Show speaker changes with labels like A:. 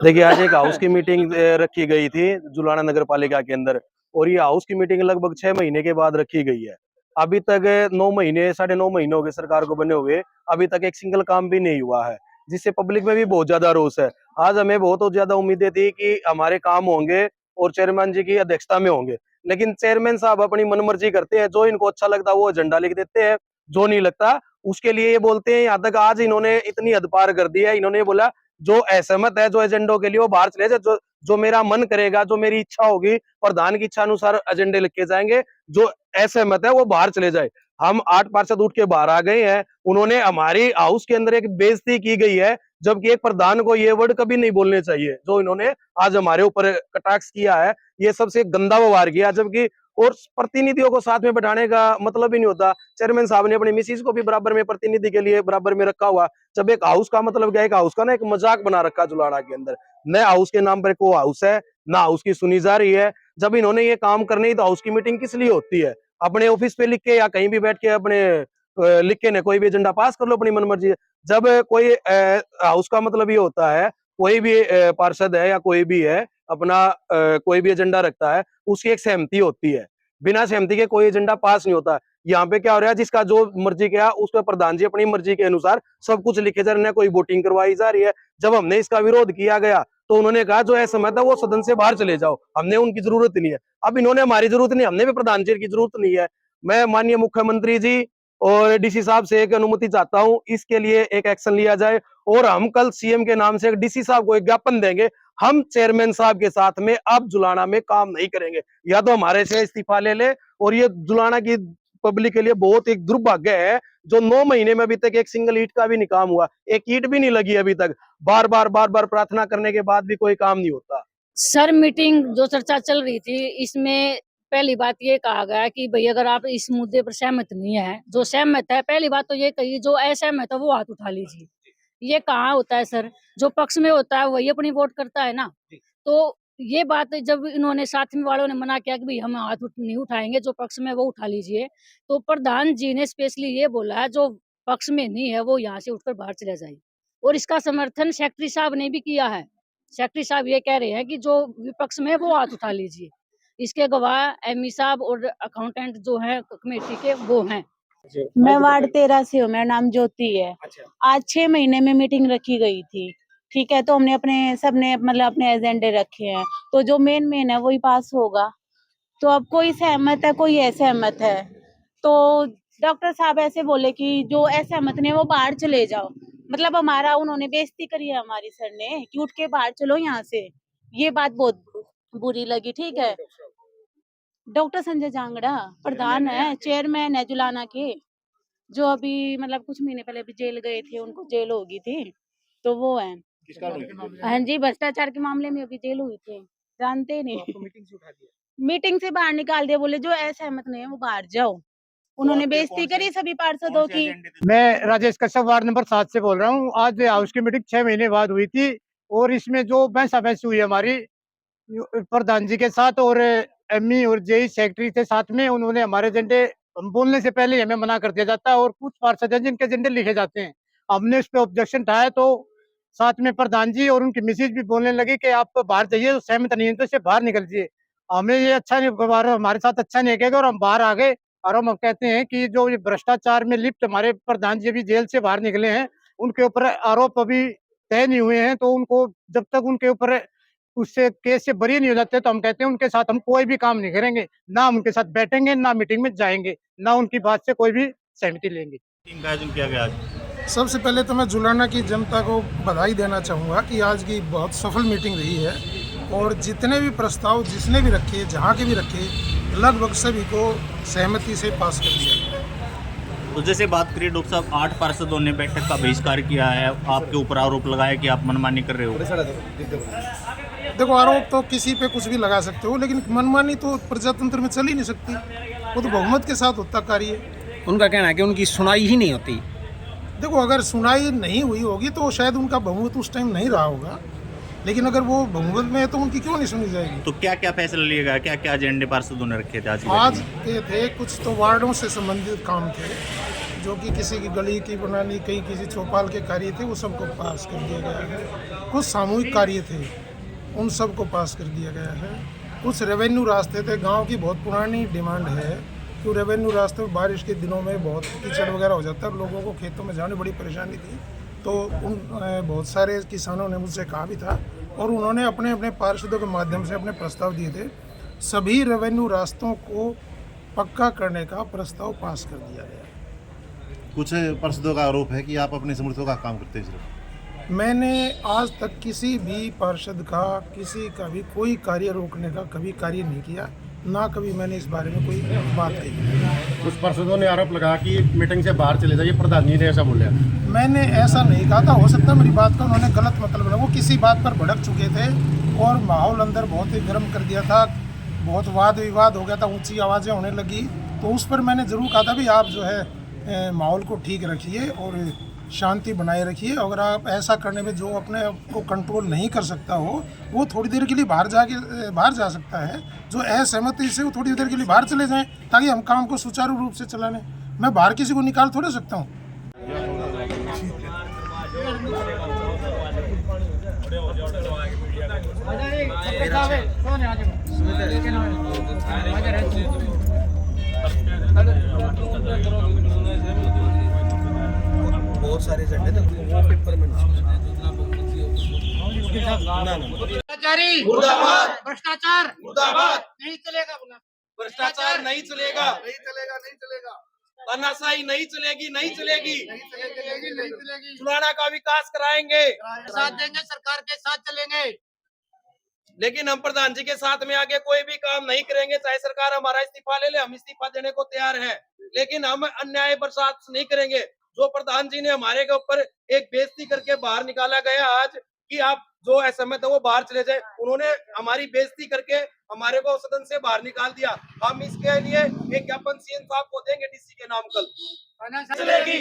A: देखिए, आज एक हाउस की मीटिंग रखी गई थी जुलाना नगर पालिका के अंदर और ये हाउस की मीटिंग लगभग 6 महीने के बाद रखी गई है। अभी तक 9 महीने, साढ़े 9 महीने हो गए सरकार को बने हुए, अभी तक एक सिंगल काम भी नहीं हुआ है, जिससे पब्लिक में भी बहुत ज़्यादा रोष है। आज हमें बहुत ज़्यादा उम्मीदें थी कि हमारे काम होंगे और चेयरमैन जी की अध्यक्षता में होंगे, लेकिन चेयरमैन साहब अपनी मनमर्जी करते हैं, जो इनको अच्छा लगता है वो एजेंडा लिख देते हैं, जो नहीं लगता उसके लिए ये बोलते हैं। यहाँ तक आज इन्होंने इतनी हद पार कर दी है, इन्होंने बोला जो असहमत है जो एजेंडों के लिए वो बाहर चले जाए, जो जो मेरा मन करेगा, जो मेरी इच्छा होगी, प्रधान की इच्छा अनुसार एजेंडे लिखे जाएंगे, जो असहमत है वो बाहर चले जाए। हम 8 पार्षद उठ के बाहर आ गए हैं। उन्होंने हमारी हाउस के अंदर एक बेइज्जती की गई है, जबकि एक प्रधान को ये वर्ड कभी नहीं बोलने चाहिए, जो इन्होंने आज हमारे ऊपर कटाक्ष किया है। ये सबसे गंदा व्यवहार किया, जबकि और प्रतिनिधियों को साथ में बैठाने का मतलब ही नहीं होता। चेयरमैन साहब ने अपनी मिसिज को भी बराबर में प्रतिनिधि के लिए बराबर में रखा हुआ। जब एक हाउस का मतलब क्या है, एक हाउस का ना एक मजाक बना रखा जुलाना के अंदर। न हाउस के नाम पर को हाउस है, ना हाउस की सुनी जा रही है। जब इन्होंने ये काम करने ही तो हाउस की मीटिंग किस लिए होती है? अपने ऑफिस पे लिख के या कहीं भी बैठ के अपने लिख के ने कोई भी एजेंडा पास कर लो अपनी मनमर्जी। जब कोई हाउस का मतलब ये होता है, कोई भी पार्षद है या कोई भी है अपना कोई भी एजेंडा रखता है, उसकी एक सहमति होती है। बिना सहमति के कोई एजेंडा पास नहीं होता। यहाँ पे क्या हो रहा है, जिसका जो मर्जी किया उसका प्रधान जी अपनी मर्जी के अनुसार सब कुछ लिखे जा रहे हैं, कोई वोटिंग करवाई जा रही है। जब हमने इसका विरोध किया गया तो उन्होंने कहा जो असहमत है वो सदन से बाहर चले जाओ, हमने उनकी जरूरत नहीं है। अब इन्होंने हमारी जरूरत नहीं, हमने भी प्रधान जी की जरूरत नहीं है। मैं माननीय मुख्यमंत्री जी और डीसी साहब से एक अनुमति चाहता हूँ, इसके लिए एक एक्शन लिया जाए और हम कल सीएम के नाम से डीसी साहब को एक ज्ञापन देंगे। हम चेयरमैन साहब के साथ में अब जुलाना में काम नहीं करेंगे, या तो हमारे से इस्तीफा ले ले। और ये जुलाना की पब्लिक के लिए बहुत एक दुर्भाग्य है, जो 9 महीने में अभी तक एक सिंगल ईंट का भी नहीं काम हुआ, एक ईंट भी नहीं लगी अभी तक। बार-बार प्रार्थना करने के बाद भी कोई काम नहीं होता।
B: सर, मीटिंग जो चर्चा चल रही थी, इसमें पहली बात ये कहा गया कि भई अगर आप इस मुद्दे पर सहमत नहीं है, जो सहमत है, पहली बात तो ये कही, जो असहमत है वो हाथ उठा लीजिए। ये कहाँ होता है सर? जो पक्ष में होता है वही अपनी वोट करता है ना। तो ये बात जब इन्होंने साथ में वालों ने मना किया कि भई हम हाथ नहीं उठाएँगे, जो पक्ष में है वो उठा लीजिए। तो प्रधान जी ने स्पेशली ये बोला है, जो पक्ष में नहीं है वो यहाँ से उठकर बाहर चला जाए। और इसका समर्थन सेक्रेटरी साहब ने भी किया है। सेक्रेटरी साहब ये कह रहे हैं कि जो विपक्ष में है वो हाथ उठा लीजिए। इसके गवाह एमई साहब और अकाउंटेंट जो हैं कमेटी के वो हैं।
C: मैं वार्ड 13 से हूँ, मेरा नाम ज्योति है।
A: अच्छा।
C: आज 6 महीने में मीटिंग रखी गई थी, ठीक है? तो हमने सबने मतलब अपने एजेंडे रखे हैं, तो जो मेन है वही पास होगा। तो अब कोई सहमत है, कोई असहमत है। तो डॉक्टर साहब ऐसे बोले कि जो असहमत ने वो बाहर चले जाओ। मतलब हमारा उन्होंने बेइज्जती करी है हमारी सर ने कि उठ के बाहर चलो यहाँ से। ये बात बहुत बुरी लगी, ठीक है? डॉक्टर संजय जांगड़ा प्रधान है, चेयरमैन है जुलाना के। जो अभी मतलब कुछ महीने पहले अभी जेल गए थे, उनको जेल हो गई थी, तो वो है। हाँ जी, भ्रष्टाचार के मामले में अभी जेल हुई थी, जानते ही नहीं। तो आपको मीटिंग से उठा दिया? मीटिंग से बाहर निकाल दिया, बोले जो असहमत नहीं है वो बाहर जाओ। उन्होंने बेइज्जती करी सभी पार्षदों की।
D: मैं राजेश कश्यप वार्ड नंबर 7 से बोल रहा हूँ। आज हाउस की मीटिंग 6 महीने बाद हुई थी और इसमें जो बहस हुई हमारी प्रधान जी के साथ और एमई और जेई सेक्रेटरी थे साथ में, उन्होंने हमारे एजेंडे बोलने से पहले हमें मना कर दिया जाता है और कुछ पार्षद हैं जिनके एजेंडे लिखे जाते हैं। हमने उस पर ऑब्जेक्शन उठाया तो साथ में प्रधान जी और उनकी मिसेज भी बोलने लगी कि आप बाहर जाइए, तो सहमत नहीं है तो इसे बाहर निकल जाइए। हमें ये अच्छा नहीं, हमारे साथ अच्छा नहीं लगेगा और हम बाहर आ गए। और हम कहते हैं कि जो ये भ्रष्टाचार में लिप्त हमारे प्रधान जी अभी जेल से बाहर निकले हैं, उनके ऊपर आरोप अभी तय नहीं हुए हैं, तो उनको जब तक उनके ऊपर उससे केस से बरी नहीं हो जाते तो हम कहते हैं उनके साथ हम कोई भी काम नहीं करेंगे, ना हम उनके साथ बैठेंगे, ना मीटिंग में जाएंगे, ना उनकी बात से कोई भी सहमति लेंगे।
E: मीटिंग का आयोजन किया गया आज।
F: सबसे पहले तो मैं जुलाना की जनता को बधाई देना चाहूँगा कि आज की बहुत सफल मीटिंग रही है और जितने भी प्रस्ताव जिसने भी रखे, जहाँ के भी रखे, लगभग सभी को सहमति से पास कर दिया गया।
E: तो जैसे बात करिए डॉक्टर साहब, 8 पार्षदों ने बैठक का बहिष्कार किया है, आपके ऊपर आरोप लगाया कि आप मनमानी कर रहे हो।
F: देखो, आरोप तो किसी पे कुछ भी लगा सकते हो, लेकिन मनमानी तो प्रजातंत्र में चल ही नहीं सकती। वो तो बहुमत के साथ होता कार्य।
G: उनका कहना है कि उनकी सुनाई ही नहीं होती।
F: देखो, अगर सुनाई नहीं हुई होगी तो शायद उनका बहुमत उस टाइम नहीं रहा होगा, लेकिन अगर वो बहुमत में है तो उनकी क्यों नहीं सुनी जाएगी।
E: तो क्या क्या फैसला लिया गया, क्या क्या एजेंडे पार्षदों ने रखे थे आज
F: के थे कुछ तो वार्डों से संबंधित काम थे, जो कि किसी की गली की बनानी, कहीं किसी चौपाल के कार्य थे, वो सबको पास कर दिया गया है। कुछ सामूहिक कार्य थे, उन सबको पास कर दिया गया है। कुछ रेवेन्यू रास्ते थे, गांव की बहुत पुरानी डिमांड है कि रेवेन्यू रास्ते में बारिश के दिनों में बहुत कीचड़ वगैरह हो जाता है, लोगों को खेतों में जाने बड़ी परेशानी थी। तो उन बहुत सारे किसानों ने मुझसे कहा भी था और उन्होंने अपने अपने पार्षदों के माध्यम से अपने प्रस्ताव दिए थे। सभी रेवेन्यू रास्तों को पक्का करने का प्रस्ताव पास कर दिया गया।
H: कुछ पार्षदों का आरोप है कि आप अपने समर्थकों का काम करते हैं सिर्फ।
F: मैंने आज तक किसी भी पार्षद का, किसी का भी कोई कार्य रोकने का कभी कार्य नहीं किया, ना कभी मैंने इस बारे में कोई बात कही।
H: कुछ पार्षदों ने आरोप लगा कि मीटिंग से बाहर चले जाइए, प्रधान जी ने ऐसा बोला।
F: मैंने ऐसा नहीं कहा था, हो सकता है मेरी बात का उन्होंने गलत मतलब बना। वो किसी बात पर भड़क चुके थे और माहौल अंदर बहुत ही गर्म कर दिया था, बहुत वाद विवाद हो गया था, ऊंची आवाज़ें होने लगी। तो उस पर मैंने ज़रूर कहा था भी आप जो है माहौल को ठीक रखिए और शांति बनाए रखिए। अगर आप ऐसा करने में जो अपने आप को कंट्रोल नहीं कर सकता हो, वो थोड़ी देर के लिए बाहर जा सकता है। जो असहमति से वो थोड़ी देर के लिए बाहर चले जाएं ताकि हम काम को सुचारू रूप से चला लें। मैं बाहर किसी को निकाल थोड़े सकता हूँ।
A: बहुत सारे एजेंडे थे, वो पेपर में
I: भ्रष्टाचार मुर्दाबाद नहीं चलेगा। भ्रष्टाचार नहीं चलेगा,
F: नहीं चलेगा, नहीं चलेगा।
I: तानाशाही नहीं चलेगी, नहीं चलेगी। सुलाना का विकास कराएंगे, साथ देंगे, सरकार के साथ चलेंगे, लेकिन हम प्रधान जी के साथ में आगे कोई भी काम नहीं करेंगे। चाहे सरकार हमारा इस्तीफा ले ले, हम इस्तीफा देने को तैयार हैं, लेकिन हम अन्याय बर्दाश्त नहीं करेंगे। जो प्रधान जी ने हमारे के ऊपर एक बेइज्जती करके बाहर निकाला गया आज कि आप जो असहमत है वो बाहर चले जाए, उन्होंने हमारी बेइज्जती करके हमारे को सदन से बाहर निकाल दिया। हम इसके लिए एक ज्ञापन सीएम साहब को देंगे, डीसी के नाम कल चलेगी।